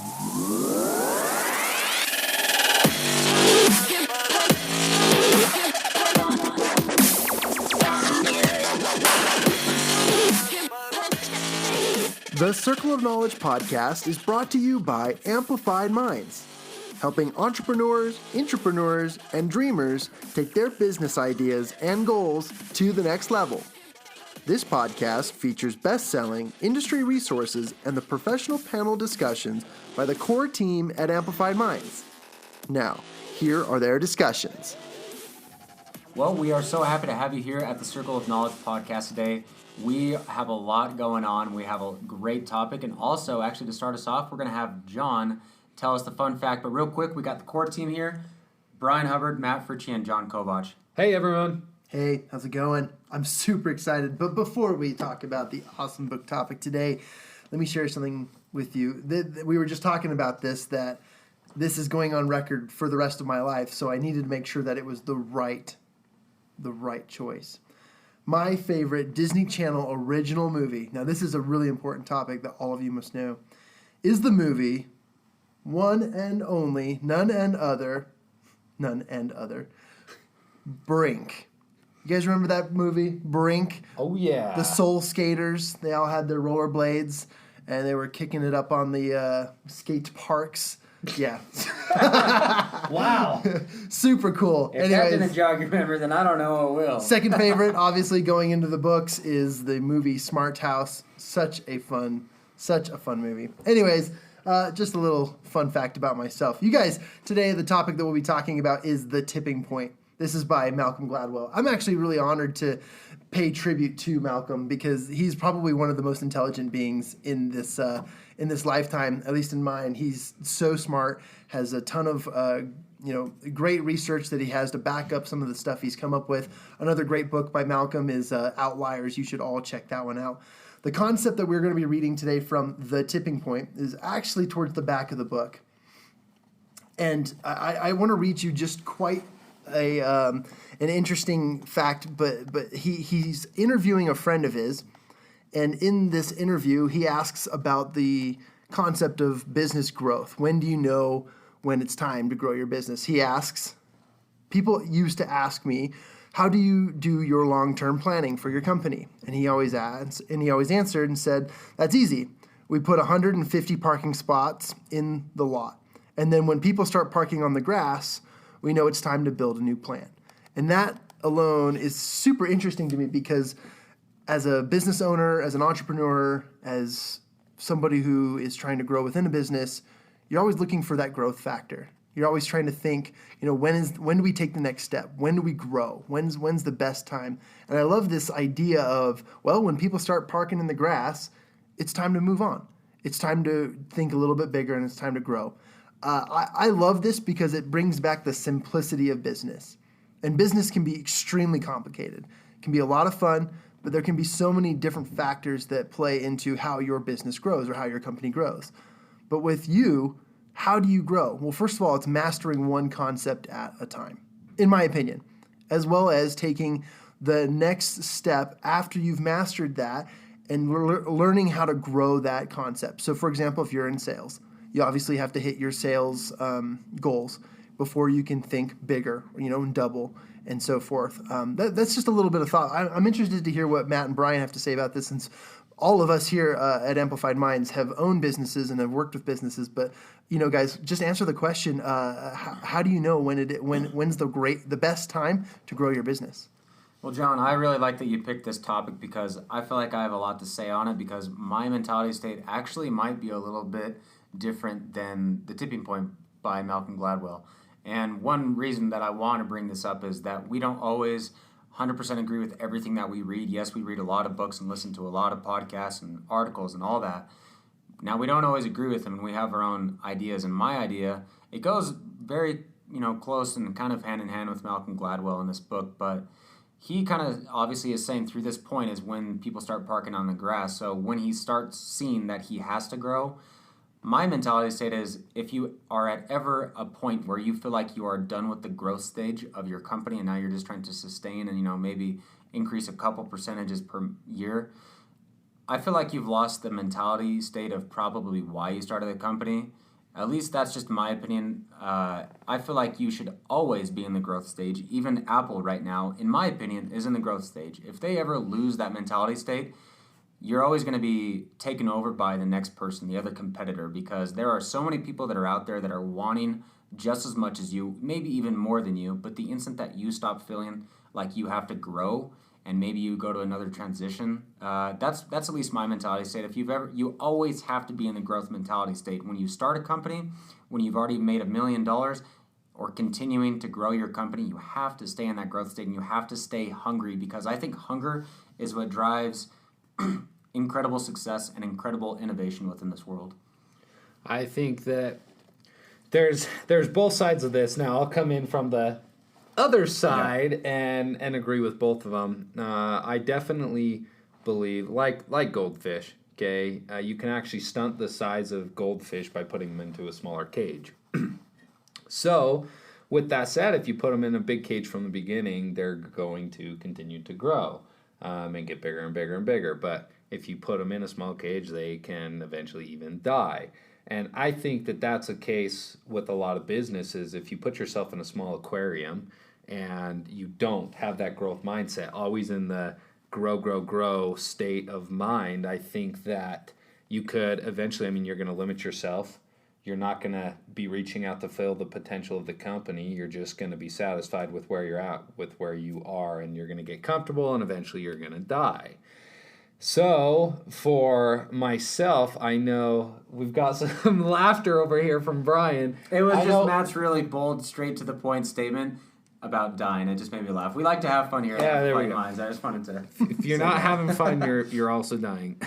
The Circle of Knowledge podcast is brought to you by Amplified Minds, helping entrepreneurs, intrapreneurs, and dreamers take their business ideas and goals to the next level. This podcast features best-selling industry resources and the professional panel discussions by the core team at Amplified Minds. Now, here are their discussions. Well, we are so happy to have you here at the Circle of Knowledge podcast today. We have a lot going on. We have a great topic. And also, actually, to start us off, we're going to have John tell us the fun fact. But real quick, we got the core team here. Brian Hubbard, Matt Fritzsche, and John Kovach. Hey, everyone. Hey, how's it going? I'm super excited. But before we talk about the awesome book topic today, let me share something with you. We were just talking about that this is going on record for the rest of my life. So I needed to make sure that it was the right choice. My favorite Disney Channel original movie, now this is a really important topic that all of you must know, is the movie one and only, none and other, Brink. You guys remember that movie, Brink? Oh, yeah. The Soul Skaters, they all had their rollerblades, and they were kicking it up on the skate parks. Yeah. Wow. Super cool. If that didn't jog your memory, then I don't know what will. Second favorite, obviously, going into the books is the movie Smart House. Such a fun movie. Anyways, just a little fun fact about myself. You guys, today the topic that we'll be talking about is The Tipping Point. This is by Malcolm Gladwell. I'm actually really honored to pay tribute to Malcolm because he's probably one of the most intelligent beings in this lifetime, at least in mine. He's so smart, has a ton of great research that he has to back up some of the stuff he's come up with. Another great book by Malcolm is Outliers. You should all check that one out. The concept that we're going to be reading today from The Tipping Point is actually towards the back of the book. And I want to read you just quite an interesting fact, but he's interviewing a friend of his, and in this interview he asks about the concept of business growth. When do you know when it's time to grow your business? He asks, people used to ask me, how do you do your long-term planning for your company? And he always answered and said, that's easy. We put 150 parking spots in the lot, and then when people start parking on the grass, we know it's time to build a new plan. And that alone is super interesting to me because as a business owner, as an entrepreneur, as somebody who is trying to grow within a business, you're always looking for that growth factor. You're always trying to think, when do we take the next step? When do we grow? When's the best time? And I love this idea of, when people start parking in the grass, it's time to move on. It's time to think a little bit bigger and it's time to grow. I love this because it brings back the simplicity of business. And business can be extremely complicated. It can be a lot of fun, but there can be so many different factors that play into how your business grows or how your company grows. But with you, how do you grow? Well, first of all, it's mastering one concept at a time, in my opinion, as well as taking the next step after you've mastered that and learning how to grow that concept. So, for example, if you're in sales, you obviously have to hit your sales goals before you can think bigger, and double and so forth. That's just a little bit of thought. I'm interested to hear what Matt and Brian have to say about this, since all of us here at Amplified Minds have owned businesses and have worked with businesses. But guys, just answer the question: how do you know when's the best time to grow your business? Well, John, I really like that you picked this topic because I feel like I have a lot to say on it because my mentality state actually might be a little bit different than The Tipping Point by Malcolm Gladwell. And one reason that I want to bring this up is that we don't always 100% agree with everything that we read. Yes, we read a lot of books and listen to a lot of podcasts and articles and all that. Now, we don't always agree with them, and we have our own ideas. And my idea, it goes very, close and kind of hand in hand with Malcolm Gladwell in this book, but he kind of obviously is saying through this point is when people start parking on the grass. So when he starts seeing that he has to grow, my mentality state is if you are at ever a point where you feel like you are done with the growth stage of your company and now you're just trying to sustain and, maybe increase a couple percentages per year, I feel like you've lost the mentality state of probably why you started the company At least that's just my opinion. I feel like you should always be in the growth stage. Even Apple right now, in my opinion, is in the growth stage. If they ever lose that mentality state, you're always going to be taken over by the next person, the other competitor, because there are so many people that are out there that are wanting just as much as you, maybe even more than you, but the instant that you stop feeling like you have to grow and maybe you go to another transition, that's at least my mentality state. If you always have to be in the growth mentality state. When you start a company, when you've already made $1 million, or continuing to grow your company, you have to stay in that growth state and you have to stay hungry, because I think hunger is what drives incredible success and incredible innovation within this world. I think that there's both sides of this. Now I'll come in from the other side and agree with both of them. I definitely believe, like goldfish, okay, you can actually stunt the size of goldfish by putting them into a smaller cage. So, with that said, if you put them in a big cage from the beginning, they're going to continue to grow and get bigger and bigger and bigger. But if you put them in a small cage, they can eventually even die. And I think that that's a case with a lot of businesses. If you put yourself in a small aquarium and you don't have that growth mindset, always in the grow state of mind, I think that you could eventually, you're going to limit yourself. You're not going to be reaching out to fill the potential of the company. You're just going to be satisfied with where you're at, with where you are, and you're going to get comfortable, and eventually you're going to die. So, for myself, I know we've got some laughter over here from Brian. It was Matt's really bold, straight to the point statement about dying. It just made me laugh. We like to have fun here. Yeah, there we go. Minds. I just wanted to. If you're not having fun, you're also dying.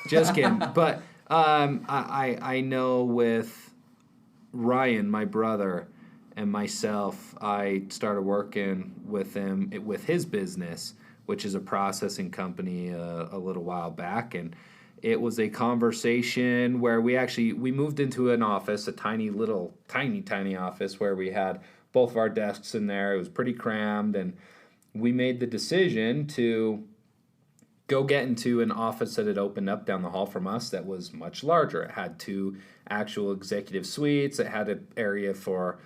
Just kidding. But I know with Ryan, my brother, and myself, I started working with him with his business, which is a processing company, a little while back. And it was a conversation where we moved into an office, a tiny office where we had both of our desks in there. It was pretty crammed, and we made the decision to go get into an office that had opened up down the hall from us that was much larger. It had 2 actual executive suites. It had an area for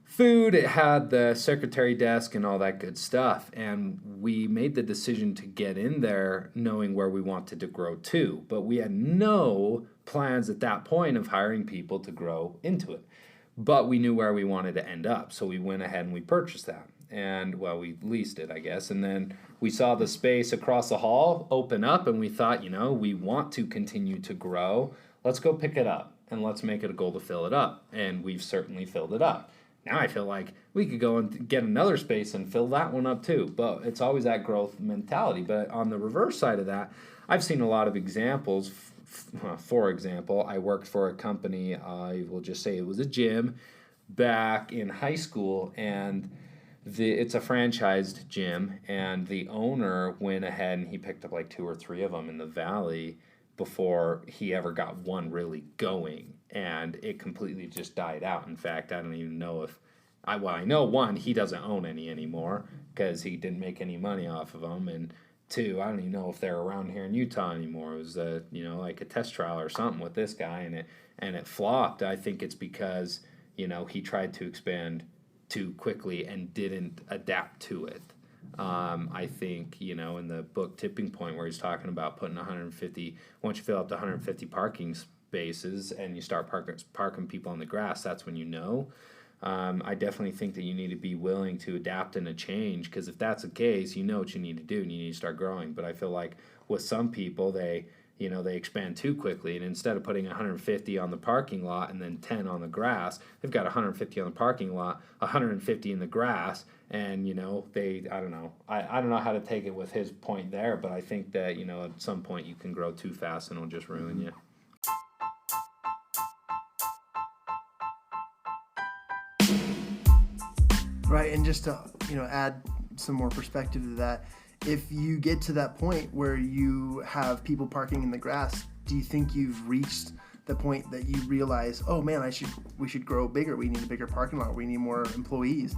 food. It had the secretary desk and all that good stuff. And we made the decision to get in there knowing where we wanted to grow to. But we had no plans at that point of hiring people to grow into it. But we knew where we wanted to end up. So we went ahead and we purchased that. And, well, we leased it, I guess. And then we saw the space across the hall open up, and we thought, we want to continue to grow. Let's go pick it up, and let's make it a goal to fill it up. And we've certainly filled it up. Now I feel like we could go and get another space and fill that one up too. But it's always that growth mentality. But on the reverse side of that, I've seen a lot of examples. For example, I worked for a company, I will just say it was a gym, back in high school, and it's a franchised gym, and the owner went ahead and he picked up like 2 or 3 of them in the valley before he ever got one really going, and it completely just died out. In fact, I don't even know if I know, 1, he doesn't own any anymore because he didn't make any money off of them, and 2, I don't even know if they're around here in Utah anymore. It was like a test trial or something with this guy, and it flopped. I think it's because he tried to expand too quickly and didn't adapt to it. I think, in the book Tipping Point, where he's talking about putting 150, once you fill up to 150 parking spaces and you start parking people on the grass, that's when I definitely think that you need to be willing to adapt and to change, because if that's the case, you know what you need to do and you need to start growing. But I feel like with some people, they expand too quickly, and instead of putting 150 on the parking lot and then 10 on the grass, they've got 150 on the parking lot, 150 in the grass, and I don't know. I don't know how to take it with his point there, but I think that at some point you can grow too fast and it'll just ruin you. Right, and just to add some more perspective to that, if you get to that point where you have people parking in the grass, do you think you've reached the point that you realize, oh man, we should grow bigger, we need a bigger parking lot, we need more employees?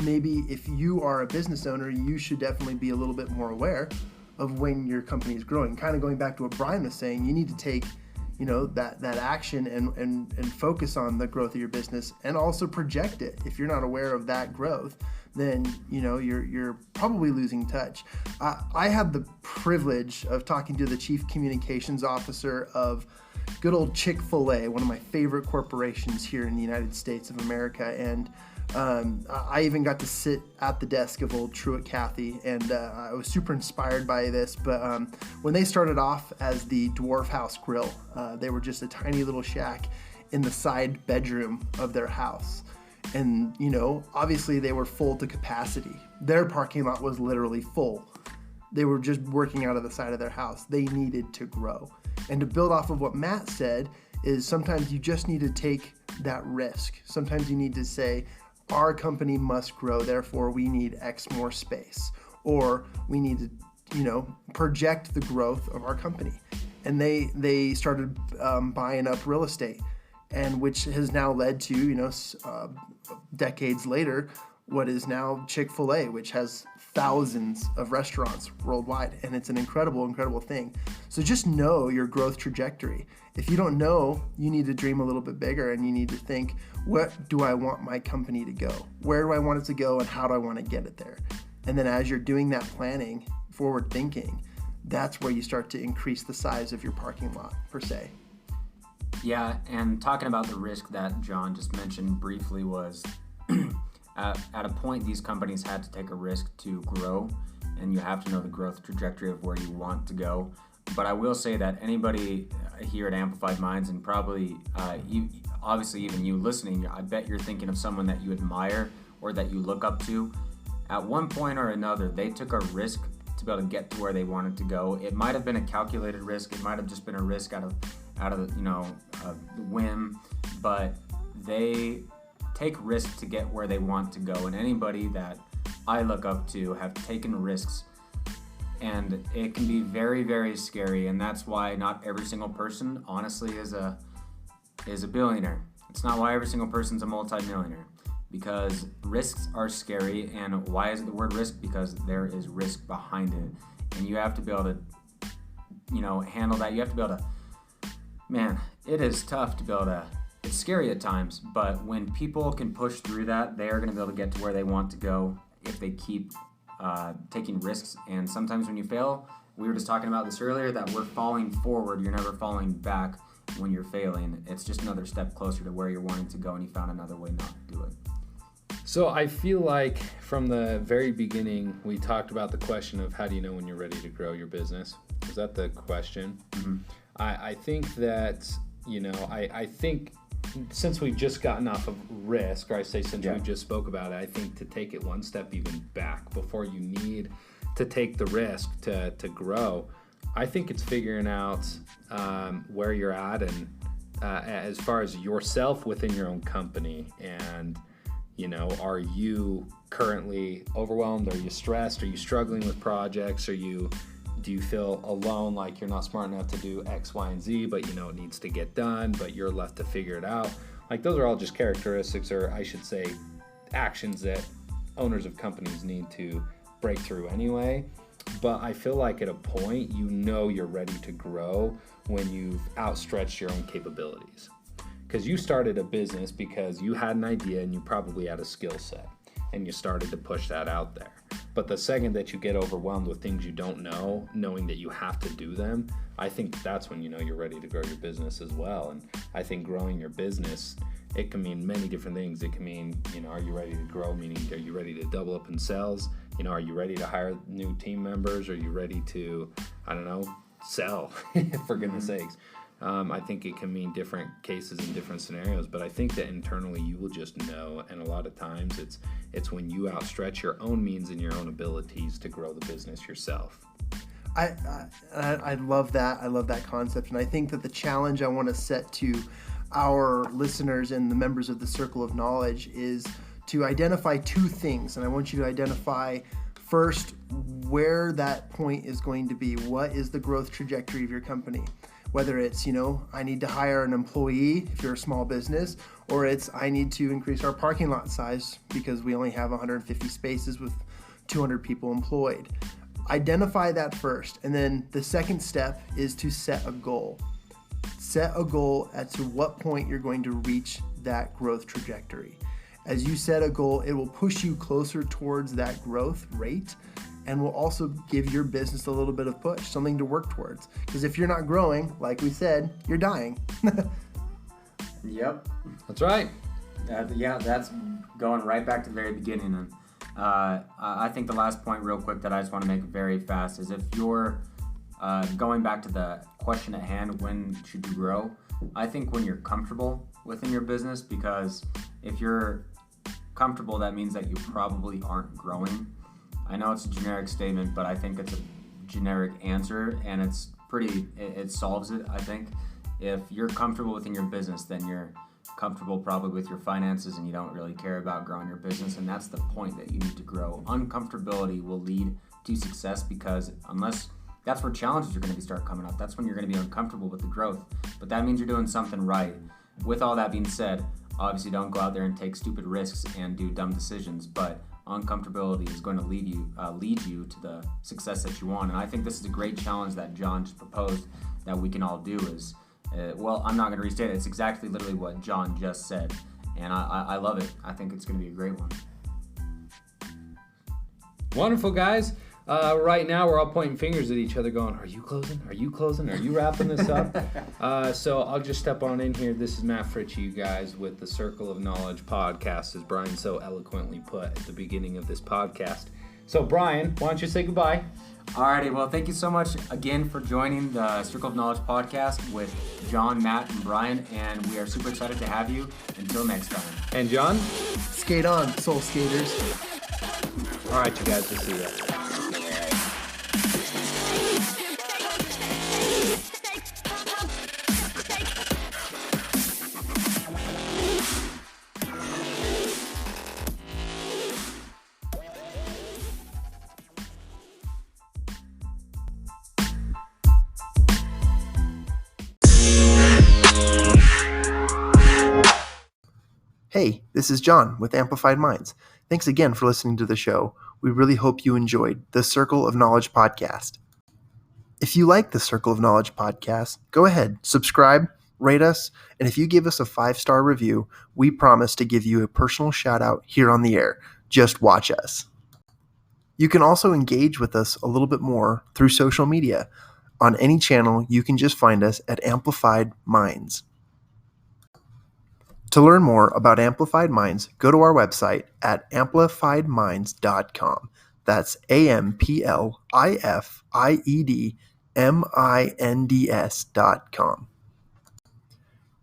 Maybe if you are a business owner, you should definitely be a little bit more aware of when your company is growing. Kind of going back to what Brian was saying, you need to take that action and focus on the growth of your business, and also project it. If you're not aware of that growth, then you're probably losing touch. I had the privilege of talking to the chief communications officer of good old Chick-fil-A, one of my favorite corporations here in the United States of America, and I even got to sit at the desk of old Truett Cathy, and I was super inspired by this. But when they started off as the Dwarf House Grill, they were just a tiny little shack in the side bedroom of their house. And, obviously they were full to capacity. Their parking lot was literally full. They were just working out of the side of their house. They needed to grow. And to build off of what Matt said is sometimes you just need to take that risk. Sometimes you need to say, our company must grow, therefore we need X more space. Or we need to, project the growth of our company. And they started buying up real estate, and which has now led to, decades later, what is now Chick-fil-A, which has thousands of restaurants worldwide, and it's an incredible, incredible thing. So just know your growth trajectory. If you don't know, you need to dream a little bit bigger, and you need to think, what do I want my company to go? Where do I want it to go, and how do I want to get it there? And then as you're doing that planning, forward thinking, that's where you start to increase the size of your parking lot, per se. Yeah, and talking about the risk that John just mentioned briefly was at a point these companies had to take a risk to grow, and you have to know the growth trajectory of where you want to go. But I will say that anybody here at Amplified Minds, and probably obviously even you listening, I bet you're thinking of someone that you admire or that you look up to. At one point or another, they took a risk to be able to get to where they wanted to go. It might have been a calculated risk. It might have just been a risk out of a whim, but they take risks to get where they want to go. And anybody that I look up to have taken risks, and it can be very, very scary. And that's why not every single person, honestly, is a billionaire. It's not why every single person's a multimillionaire, because risks are scary. And why is it the word risk? Because there is risk behind it, and you have to be able to handle that. You have to be able to, man, it is tough to be able to, it's scary at times, but when people can push through that, they are going to be able to get to where they want to go if they keep taking risks. And sometimes when you fail, we were just talking about this earlier, that we're falling forward, you're never falling back when you're failing. It's just another step closer to where you're wanting to go, and you found another way not to do it. So I feel like from the very beginning, we talked about the question of how do you know when you're ready to grow your business? Is that the question? Mm-hmm. I think that, I think since we've just gotten off of risk, or I say since we just spoke about it, I think to take it one step even back before you need to take the risk to grow, I think it's figuring out where you're at, and as far as yourself within your own company. And, are you currently overwhelmed? Are you stressed? Are you struggling with projects? Do you feel alone, like you're not smart enough to do X, Y, and Z, but it needs to get done, but you're left to figure it out? Like, those are all just characteristics, or I should say actions, that owners of companies need to break through anyway. But I feel like at a point, you're ready to grow when you've outstretched your own capabilities. Because you started a business because you had an idea and you probably had a skill set, and you started to push that out there. But the second that you get overwhelmed with things you don't know, knowing that you have to do them, I think that's when you're ready to grow your business as well. And I think growing your business, it can mean many different things. It can mean, are you ready to grow? Meaning, are you ready to double up in sales? Are you ready to hire new team members? Are you ready to, sell, for goodness sakes? I think it can mean different cases in different scenarios, but I think that internally you will just know, and a lot of times it's when you outstretch your own means and your own abilities to grow the business yourself. I love that. I love that concept, and I think that the challenge I want to set to our listeners and the members of the Circle of Knowledge is to identify two things, and I want you to identify first where that point is going to be. What is the growth trajectory of your company? Whether it's, I need to hire an employee if you're a small business, or it's I need to increase our parking lot size because we only have 150 spaces with 200 people employed. Identify that first. And then the second step is to set a goal. Set a goal as to what point you're going to reach that growth trajectory. As you set a goal, it will push you closer towards that growth rate and will also give your business a little bit of push, something to work towards. Because if you're not growing, like we said, you're dying. Yep. That's right. Yeah, that's going right back to the very beginning. And I think the last point real quick that I just want to make very fast is if you're going back to the question at hand, when should you grow? I think when you're comfortable within your business, because if you're comfortable, that means that you probably aren't growing. I know it's a generic statement, but I think it's a generic answer, and it solves it, I think. If you're comfortable within your business, then you're comfortable probably with your finances and you don't really care about growing your business, and that's the point that you need to grow. Uncomfortability will lead to success, because unless that's where challenges are going to start coming up. That's when you're going to be uncomfortable with the growth, but that means you're doing something right. With all that being said, obviously don't go out there and take stupid risks and do dumb decisions, but uncomfortability is going to lead you to the success that you want. And I think this is a great challenge that John just proposed that we can all do is, I'm not going to restate it. It's exactly literally what John just said. And I love it. I think it's going to be a great one. Wonderful, guys. Right now, we're all pointing fingers at each other going, are you closing? Are you closing? Are you wrapping this up? So I'll just step on in here. This is Matt Fritzsche, you guys, with the Circle of Knowledge podcast, as Brian so eloquently put at the beginning of this podcast. So, Brian, why don't you say goodbye? Alrighty, well, thank you so much again for joining the Circle of Knowledge podcast with John, Matt, and Brian, and we are super excited to have you. Until next time. And John? Skate on, soul skaters. All right, you guys, we'll see you. Hey, this is John with Amplified Minds. Thanks again for listening to the show. We really hope you enjoyed the Circle of Knowledge podcast. If you like the Circle of Knowledge podcast, go ahead, subscribe, rate us, and if you give us a 5-star review, we promise to give you a personal shout out here on the air. Just watch us. You can also engage with us a little bit more through social media. On any channel, you can just find us at Amplified Minds. To learn more about Amplified Minds, go to our website at amplifiedminds.com. That's AMPLIFIEDMINDS.com.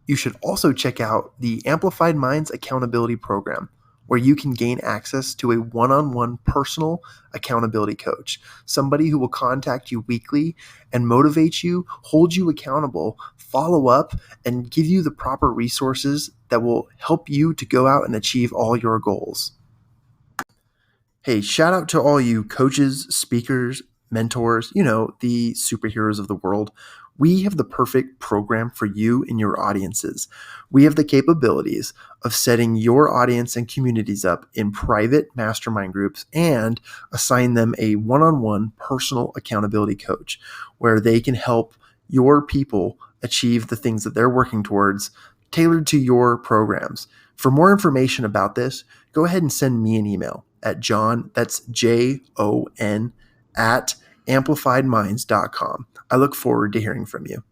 You should also check out the Amplified Minds Accountability Program, where you can gain access to a one-on-one personal accountability coach, somebody who will contact you weekly and motivate you, hold you accountable, follow up, and give you the proper resources that will help you to go out and achieve all your goals. Hey, shout out to all you coaches, speakers, mentors, the superheroes of the world. We have the perfect program for you and your audiences. We have the capabilities of setting your audience and communities up in private mastermind groups and assign them a one-on-one personal accountability coach where they can help your people achieve the things that they're working towards, tailored to your programs. For more information about this, go ahead and send me an email at John, that's JON, at amplifiedminds.com. I look forward to hearing from you.